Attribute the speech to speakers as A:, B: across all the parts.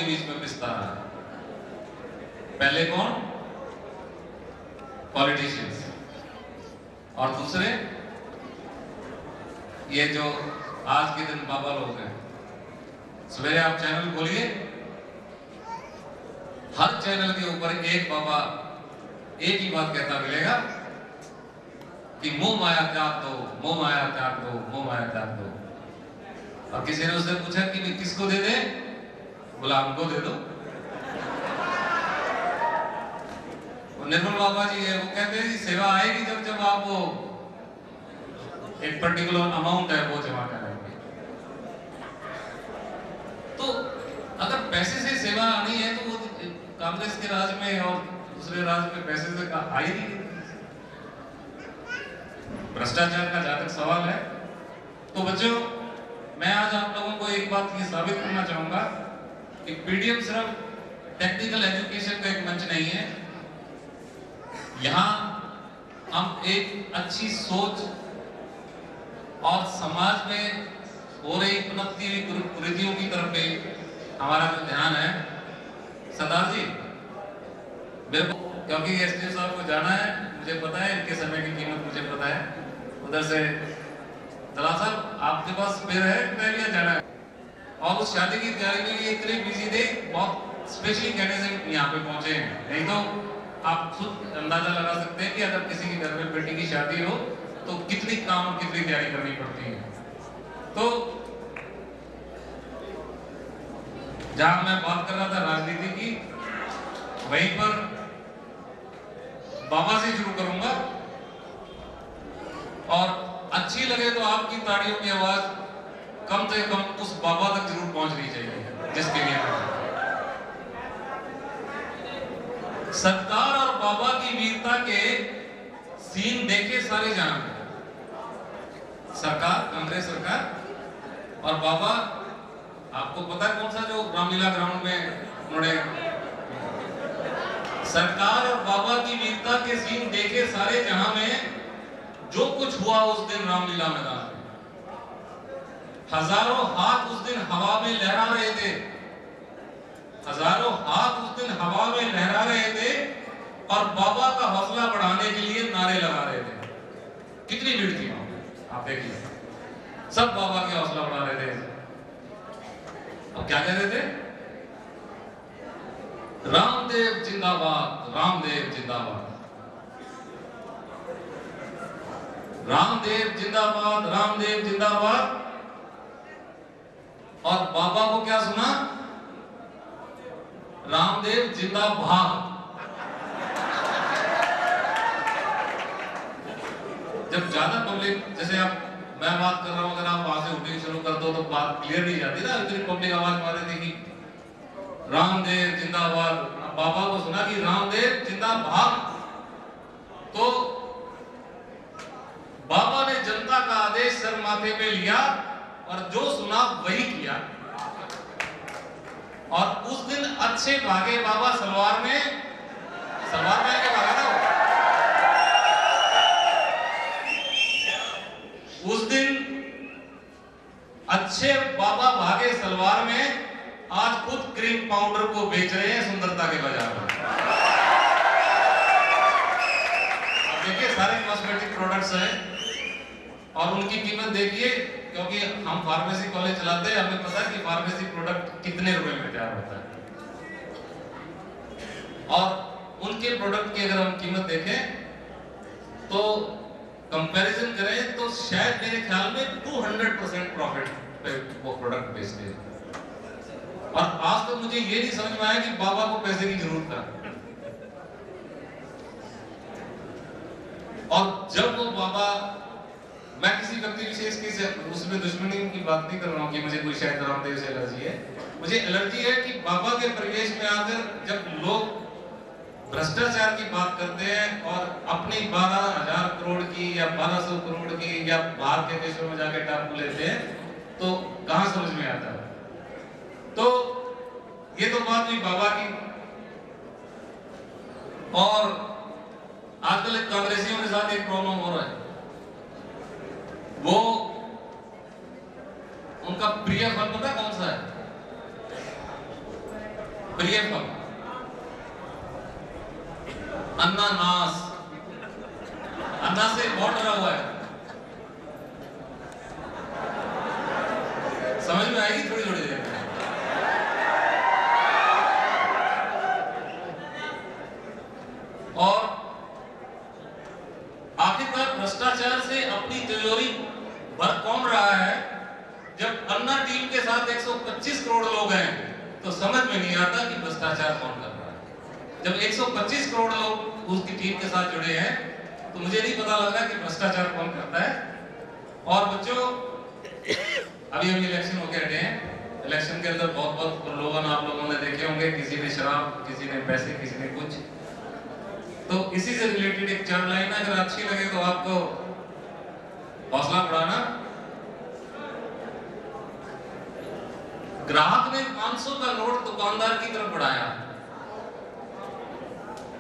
A: बीच में पिसता रहा। पहले कौन? पॉलिटिशियंस, और दूसरे ये जो आज के दिन बाबा लोग हैं। सवेरे आप चैनल खोलिए, हर चैनल के ऊपर एक बाबा एक ही बात कहता मिलेगा कि मोह माया त्याग दो, मोह माया त्याग दो, मोह माया त्याग दो। और किसी ने उससे पूछा कि किसको दे दे? बोला हमको दे दो। निर्मल बाबा जी है, वो कहते हैं सेवा आएगी जब जब आप वो एक पर्टिकुलर अमाउंट है वो जमा कराएंगे। तो अगर पैसे से सेवा आनी है तो वो कांग्रेस के राज में और दूसरे राज में पैसे से आई नहीं। भ्रष्टाचार का जहां तक सवाल है, तो बच्चों मैं आज आप लोगों को एक बात ये साबित करना चाहूंगा कि पीडीएम सिर्फ टेक्निकल एजुकेशन का एक मंच नहीं है। यहाँ हम एक अच्छी सोच और समाज में हो रही पनपती हुई कुरीतियों की तरफ पे हमारा जो ध्यान है। सरदार जी मेरे को, क्योंकि एसडीओ साहब को जाना है, मुझे पता है इनके समय की कीमत मुझे पता है। उधर से दलाल साहब आपके पास फिर है पहले जाना है, और उस शादी की तैयारी में ये इतने बिजी थे, बहुत स्पेशली कहने से यहाँ पे पहुंचे हैं। नहीं तो आप खुद अंदाजा लगा सकते हैं कि अगर किसी के घर में बेटी की शादी हो तो कितनी काम और कितनी तैयारी करनी पड़ती है। तो जहां मैं बात कर रहा था राजनीति की, वहीं पर बाबा से शुरू करूंगा, और अच्छी लगे तो आपकी ताड़ियों की आवाज कम से कम उस बाबा तक जरूर पहुंचनी चाहिए जिसके लिए सरकार और बाबा की वीरता के सीन देखे सारे जहां। सरकार, कांग्रेस सरकार और बाबा, आपको पता है कौन सा जो रामलीला ग्राउंड में उन्होंने, सरकार और बाबा की वीरता के सीन देखे सारे जहां में। जो कुछ हुआ उस दिन रामलीला मैदान में, हजारों हाथ उस दिन हवा में लहरा रहे थे, हजारों हाथ उस दिन हवा में लहरा रहे थे और बाबा का हौसला बढ़ाने के लिए नारे लगा रहे थे। कितनी भीड़ थी वहां, आप देखिए, सब बाबा के हौसला बढ़ा रहे थे। अब क्या कह रहे थे? रामदेव जिंदाबाद, रामदेव जिंदाबाद, रामदेव जिंदाबाद, रामदेव जिंदाबाद। और बाबा को क्या सुना? रामदेव जिंदाबाद। जब ज्यादा पब्लिक, जैसे आप, मैं बात कर रहा हूं, अगर आप वहां से उठनी शुरू कर दो तो बात क्लियर नहीं जाती ना। इतनी पब्लिक आवाज मार रही थी कि रामदेव जिंदाबाद। बाबा को सुना कि रामदेव जिंदाबाद, तो बाबा ने जनता का आदेश सर माथे पे लिया और जो सुना वही किया। और उस दिन अच्छे भागे बाबा सलवार में, सलवार में के भागा था। उस दिन अच्छे बाबा भागे सलवार में, आज खुद क्रीम पाउडर को बेच रहे हैं सुंदरता के बाजार में। अब देखिए सारे कॉस्मेटिक प्रोडक्ट्स हैं और उनकी कीमत देखिए, क्योंकि हम फार्मेसी कॉलेज चलाते हैं, हमें पता है कि फार्मेसी प्रोडक्ट कितने रुपए में तैयार होता है। और उनके प्रोडक्ट की अगर हम कीमत देखें तो कंपैरिजन करें तो शायद मेरे ख्याल में 200% प्रॉफिट पे वो प्रोडक्ट बेचते हैं। और आज तो मुझे ये नहीं समझ में आया कि बाबा को पैसे की जरूरत था। और जब वो बाबा, मैं किसी व्यक्ति विशेष की उसमें दुश्मनी की बात नहीं कर रहा हूँ कि मुझे कोई शायद रामदेव से एलर्जी है, मुझे एलर्जी है कि बाबा के परिवेश में आकर जब लोग भ्रष्टाचार की बात करते हैं और अपनी 12,000 करोड़ की या 1200 करोड़ की या बाहर के देशों में जाके टापू लेते हैं, तो कहां समझ में आता है। तो ये तो बात हुई बाबा की। और आजकल कांग्रेसियों के साथ एक प्रॉब्लम हो रहा है, वो उनका प्रिय फल पता कौन सा है? प्रियफल, अन्नानास, अन्ना से बहुत डरा हुआ है, समझ में आएगी थोड़ी थोड़ी देर में। और आखिरकार भ्रष्टाचार से अपनी तिजोरी भर कौन रहा है? जब अन्ना टीम के साथ 125 करोड़ लोग हैं तो समझ में नहीं आता कि भ्रष्टाचार कौन कर रहा है। जब 125 करोड़ लोग उसकी टीम के साथ जुड़े हैं तो मुझे नहीं पता लग रहा कि भ्रष्टाचार कौन करता है। और बच्चों, अभी हम इलेक्शन होके हटे हैं, इलेक्शन के अंदर बहुत बहुत प्रलोभन आप लोगों ने देखे होंगे, किसी ने शराब, किसी ने पैसे, किसी ने कुछ। तो इसी से रिलेटेड एक 4 लाइन अगर अच्छी लगे तो आपको हौसला बढ़ाना। ग्राहक ने 500 का नोट दुकानदार की तरफ बढ़ाया,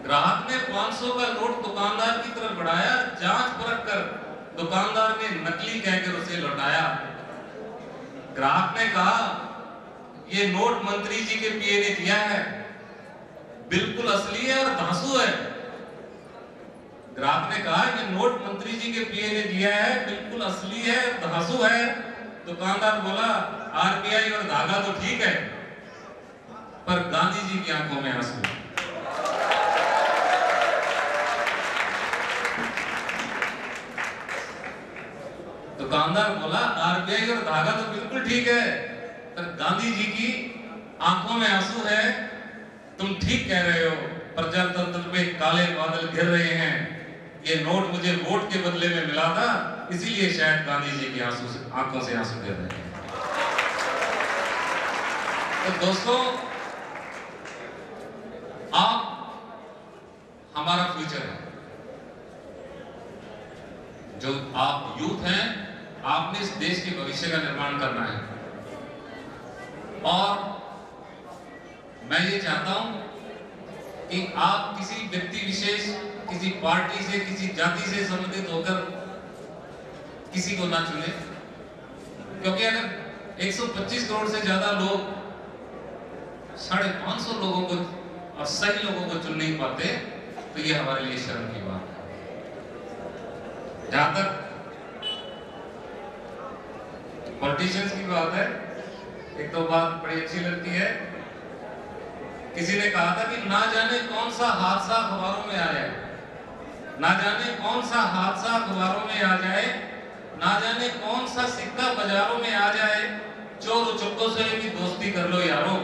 A: ग्राहक ने 500 का नोट दुकानदार की तरफ बढ़ाया, जांच परख कर दुकानदार ने नकली कहकर उसे लौटाया। ग्राहक ने कहा ये नोट मंत्री जी के पीए ने दिया है, बिल्कुल असली है और धांसू है। ग्राहक ने कहा कि नोट मंत्री जी के पीए ने दिया है, बिल्कुल असली है, धांसू है। दुकानदार बोला आरबीआई और धागा तो ठीक है, पर गांधी जी की आंखों में आंसू। दुकानदार बोला आरबीआई और धागा तो बिल्कुल ठीक है, पर गांधी जी की आंखों में आंसू है। तुम ठीक कह रहे हो, प्रजातंत्र पे काले बादल घिर रहे हैं, ये नोट मुझे वोट के बदले में मिला था, इसीलिए शायद गांधी जी की आंखों से आंसू गिर रहे हैं। तो दोस्तों, आप हमारा फ्यूचर है। जो आप यूथ हैं, आपने इस देश के भविष्य का निर्माण करना है। और मैं ये चाहता हूं कि आप किसी व्यक्ति विशेष, किसी पार्टी से, किसी जाति से संबंधित होकर किसी को ना चुने, क्योंकि अगर 125 करोड़ से ज्यादा लोग 550 लोगों को और सही लोगों को चुन नहीं पाते तो ये हमारे लिए शर्म की बात है। जहां तक पॉलिटिशियंस की बात है, एक तो बात बड़ी अच्छी लगती है। किसी ने कहा था कि ना जाने कौन सा हादसा अखबारों में आ जाए, ना जाने कौन सा हादसा अखबारों में आ जाए, ना जाने कौन सा सिक्का बाजारों में आ जाए, चोर उचक्कों से भी दोस्ती कर लो यारों,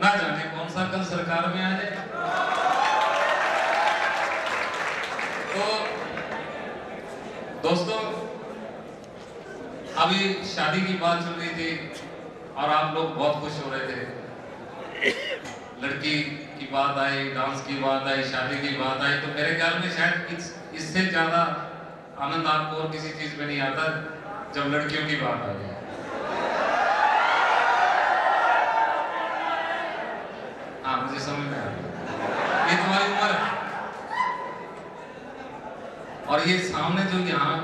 A: ना जाने कौन सा कल सरकार में आ जाए। तो दोस्तों, अभी शादी की बात चल रही थी और आप लोग बहुत खुश हो रहे थे। लड़की की बात आई, डांस की बात आई, शादी की बात आई, तो मेरे ख्याल में शायद इससे ज्यादा आनंद आपको और किसी चीज में नहीं आता जब लड़कियों की बात आ जाए। हाँ, मुझे समझ में आ रहा, ये तुम्हारी उम्र है। और ये सामने जो यहाँ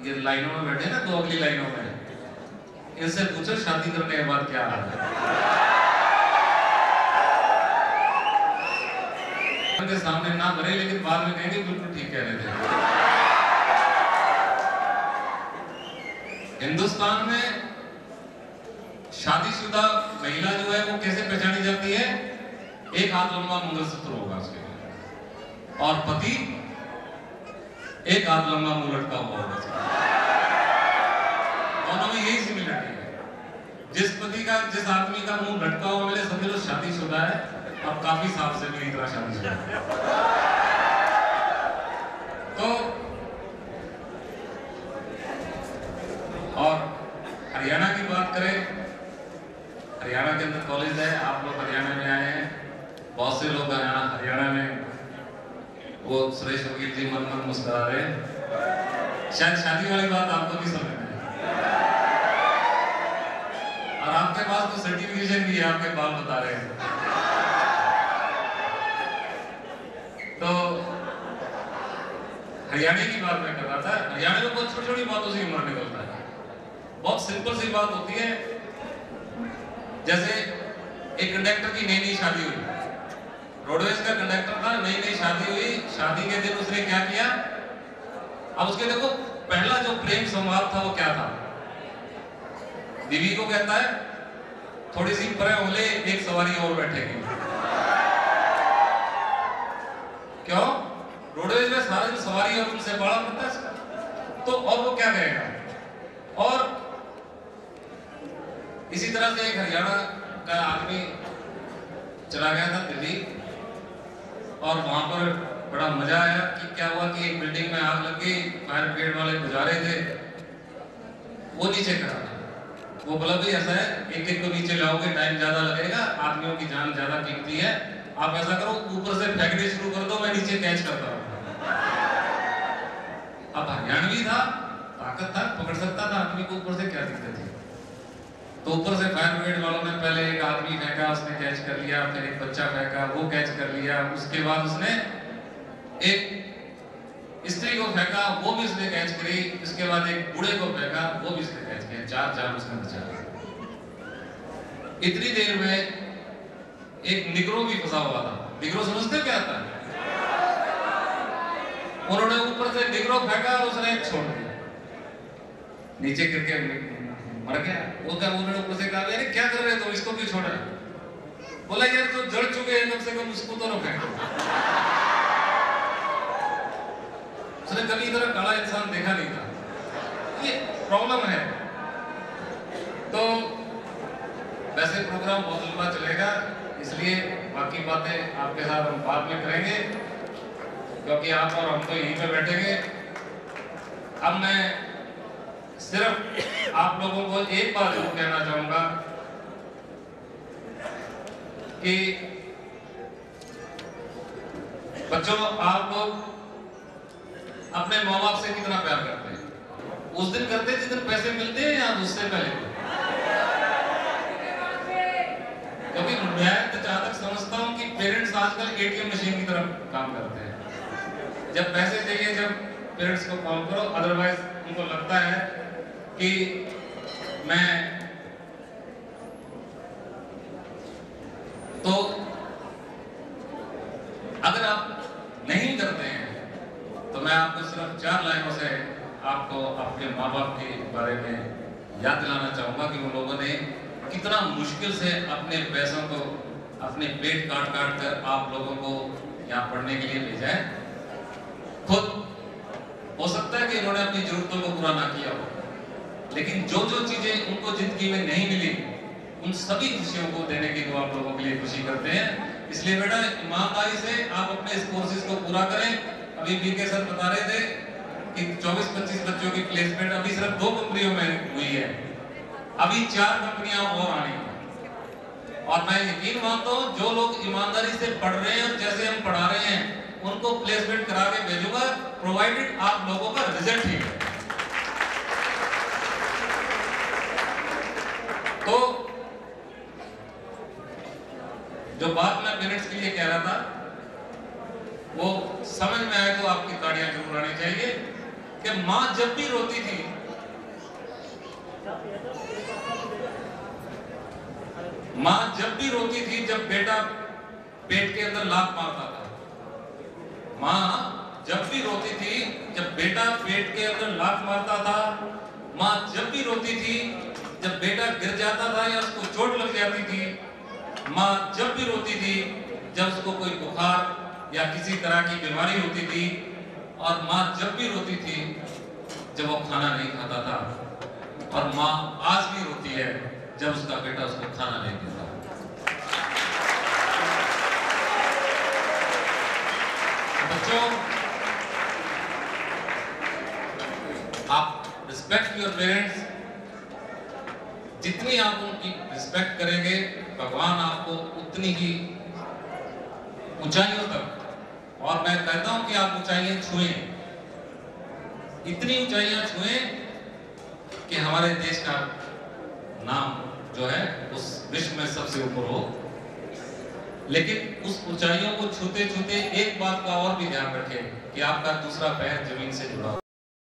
A: ये लाइनों में बैठे ना, दो अगली लाइनों में, इनसे पूछो शादी करने के बाद क्या हाल है। उनके सामने ना भरे, लेकिन बाद में कहेंगे बिल्कुल ठीक कह रहे थे। हिंदुस्तान में शादीशुदा महिला जो है वो कैसे पहचानी जाती है? एक हाथ लंबा मंगलसूत्र होगा उसके, और पति एक हाथ लंबा मुंह लटका हुआ होगा। दोनों में यही सिमिलरिटी है। जिस आदमी का मुंह लटका हुआ मिले, समझ लो शादीशुदा है, और काफी साल से मेरी तरह शादीशुदा है। तो और हरियाणा की बात करें, हरियाणा के अंदर कॉलेज है, आप लोग हरियाणा में आए हैं, बहुत से लोग यहाँ हरियाणा में, वो सुरेश वकील जी मन मन मुस्कुरा रहे हैं, शायद शादी वाली बात आपको भी समझ में है। और आपके पास तो सर्टिफिकेशन भी है, आपके बाल बता रहे हैं। तो हरियाणा की बात मैं कर रहा था। हरियाणा में बहुत छोटी छोटी बातों से उम्र निकलता है, बहुत सिंपल सी बात होती है। जैसे एक कंडक्टर की नई शादी हुई, रोडवेज का कंडक्टर था, नई शादी हुई। शादी के दिन उसने क्या किया, अब उसके देखो पहला जो प्रेम संवाद था वो क्या था, बीवी को कहता है थोड़ी सी परे होले, एक सवारी और बैठेगी। क्यों? रोडवेज में सारा दिन सवारी और उनसे बड़ा पड़ता है इसका, तो और वो क्या करेगा। और इसी तरह से एक हरियाणा का आदमी चला गया था दिल्ली, और वहां पर बड़ा मजा आया कि क्या हुआ कि एक बिल्डिंग में आग लग गई, फायर ब्रिगेड वाले बुझा रहे थे, वो नीचे खड़ा था। वो बोला भाई ऐसा है, एक एक को नीचे लाओगे टाइम ज्यादा लगेगा, आदमियों की जान ज्यादा कीमती है, आप ऐसा करो ऊपर से फेंकने शुरू कर दो, मैं नीचे कैच करता हूं। अब हरियाणवी था, ताकत था, पकड़ सकता था आदमी को, ऊपर से क्या दिक्कत थी। तो ऊपर से फायर ब्रिगेड वालों ने पहले एक आदमी फेंका, उसने कैच कर लिया, फिर एक बच्चा फेंका, वो कैच कर लिया, उसके बाद उसने एक स्त्री को फेंका, वो भी उसने कैच करी, इसके बाद एक बूढ़े को फेंका, वो भी उसने कैच किया, 4 जान उसने बचा लिया। इतनी देर में एक निग्रो भी फंसा हुआ था। निग्रो समझते क्या था? उन्होंने ऊपर से निग्रो फेंका और उसने छोड़ दिया, नीचे गिर के मर गया। वो क्या, उन्होंने ऊपर से कहा अरे क्या कर रहे हो, इसको क्यों छोड़ा? बोला यार तो जड़ चुके हैं, कम से कम उसको तो न फेंको। उसने कभी इतना काला इंसान देखा नहीं था। ये प्रॉब्लम है। तो वैसे प्रोग्राम बहुत लंबा चलेगा, इसलिए बाकी बातें आपके साथ हम बाद में करेंगे, क्योंकि आप और हम तो यहीं पे बैठेंगे। अब मैं सिर्फ आप लोगों को एक बात जरूर कहना चाहूंगा कि बच्चों, आप लोग अपने माँ बाप से कितना प्यार करते हैं? उस दिन करते जिस दिन पैसे मिलते हैं या उससे पहले? क्योंकि मैं तो जहां तक समझता हूं कि पेरेंट्स आजकल एटीएम मशीन की तरफ काम करते हैं। जब पैसे चाहिए जब पेरेंट्स को कॉल करो, अदरवाइज उनको लगता है कि मैं तो अगर आप नहीं करते हैं तो मैं आपको सिर्फ 4 लाइनों से आपको आपके माँ बाप के बारे में याद दिलाना चाहूंगा कि उन लोगों ने कितना मुश्किल से अपने पैसों को, अपने पेट काट काट कर आप लोगों को यहाँ पढ़ने के लिए भेजा है। खुद हो सकता है कि इन्होंने अपनी जरूरतों को पूरा ना किया हो, लेकिन जो जो चीजें उनको जिंदगी में नहीं मिली, उन सभी खुशियों को देने की तो आप लोगों के लिए खुशी करते हैं। इसलिए बेटा ईमानदारी से आप अपने इस कोर्सेज को पूरा करें। अभी बीके सर बता रहे थे कि 24-25 बच्चों की प्लेसमेंट अभी सिर्फ 2 कंपनियों में हुई है, अभी 4 कंपनियां और आनी है। और मैं यकीन मानता हूं जो लोग ईमानदारी से पढ़ रहे हैं और जैसे हम पढ़ा रहे हैं उनको प्लेसमेंट करा के भेजूंगा, प्रोवाइडेड आप लोगों का रिजल्ट ठीक है। तो जो बात मैं पेरेंट्स के लिए कह रहा था वो समझ में आए तो आपकी ताड़ियां जरूर आनी चाहिए कि मां जब भी रोती थी, मां जब भी रोती थी जब बेटा पेट के अंदर लात मारता था, मां जब भी रोती थी जब बेटा पेट के अंदर लात मारता था, मां जब भी रोती थी जब बेटा गिर जाता था या उसको चोट लग जाती थी, मां जब भी रोती थी जब उसको कोई बुखार या किसी तरह की बीमारी होती थी, और मां जब भी रोती थी जब वो खाना नहीं खाता था, और मां आज भी रोती है जब उसका बेटा उसको खाना नहीं देता। बच्चों, आप रिस्पेक्ट योर पेरेंट्स, जितनी आप उनकी रिस्पेक्ट करेंगे भगवान आपको उतनी ही ऊंचाइयों तक, और मैं कहता हूं कि आप ऊंचाइयां छुएं, इतनी ऊंचाइयां छुएं कि हमारे देश का नाम जो है उस विश्व में सबसे ऊपर हो। लेकिन उस ऊंचाइयों को छूते छूते एक बात का और भी ध्यान रखें कि आपका दूसरा पैर जमीन से जुड़ा हो।